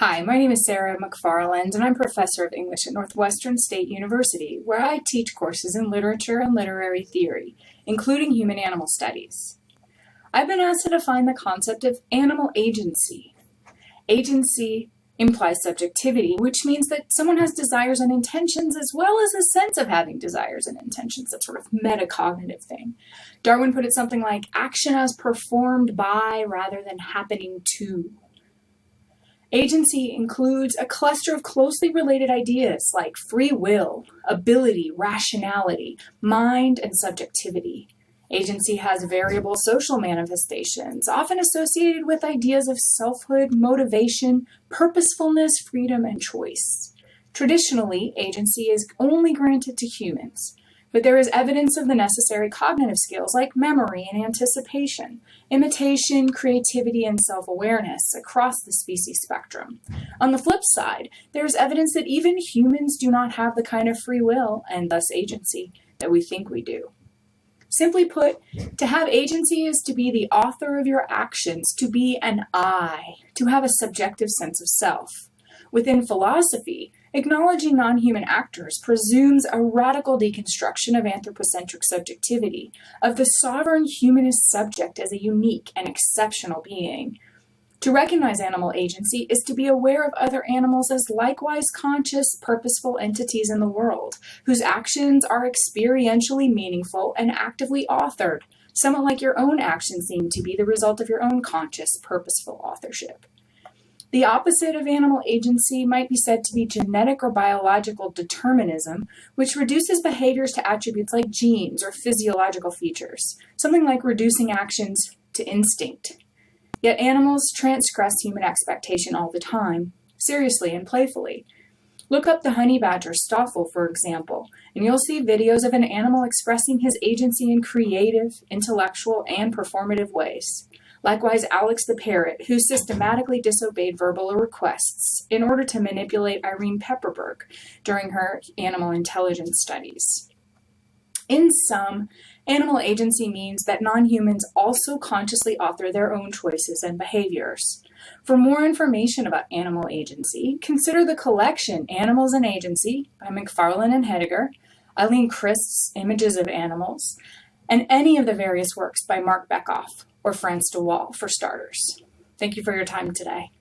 Hi, my name is Sarah McFarland, and I'm professor of English at Northwestern State University, where I teach courses in literature and literary theory, including human-animal studies. I've been asked to define the concept of animal agency. Agency implies subjectivity, which means that someone has desires and intentions as well as a sense of having desires and intentions, that sort of metacognitive thing. Darwin put it something like action as performed by rather than happening to. Agency includes a cluster of closely related ideas like free will, ability, rationality, mind, and subjectivity. Agency has variable social manifestations, often associated with ideas of selfhood, motivation, purposefulness, freedom, and choice. Traditionally, agency is only granted to humans, but there is evidence of the necessary cognitive skills like memory and anticipation, imitation, creativity, and self-awareness across the species spectrum. On the flip side, there is evidence that even humans do not have the kind of free will, and thus agency, that we think we do. Simply put, to have agency is to be the author of your actions, to be an I, to have a subjective sense of self. Within philosophy, acknowledging non-human actors presumes a radical deconstruction of anthropocentric subjectivity, of the sovereign humanist subject as a unique and exceptional being. To recognize animal agency is to be aware of other animals as likewise conscious, purposeful entities in the world, whose actions are experientially meaningful and actively authored, somewhat like your own actions seem to be the result of your own conscious, purposeful authorship. The opposite of animal agency might be said to be genetic or biological determinism, which reduces behaviors to attributes like genes or physiological features, something like reducing actions to instinct. Yet animals transgress human expectation all the time, seriously and playfully. Look up the honey badger Stoffel, for example, and you'll see videos of an animal expressing his agency in creative, intellectual, and performative ways. Likewise, Alex the parrot, who systematically disobeyed verbal requests in order to manipulate Irene Pepperberg during her animal intelligence studies. In sum, animal agency means that non-humans also consciously author their own choices and behaviors. For more information about animal agency, consider the collection Animals and Agency by McFarland and Heidegger, Eileen Christ's Images of Animals, and any of the various works by Mark Bekoff or Frans de Waal, for starters. Thank you for your time today.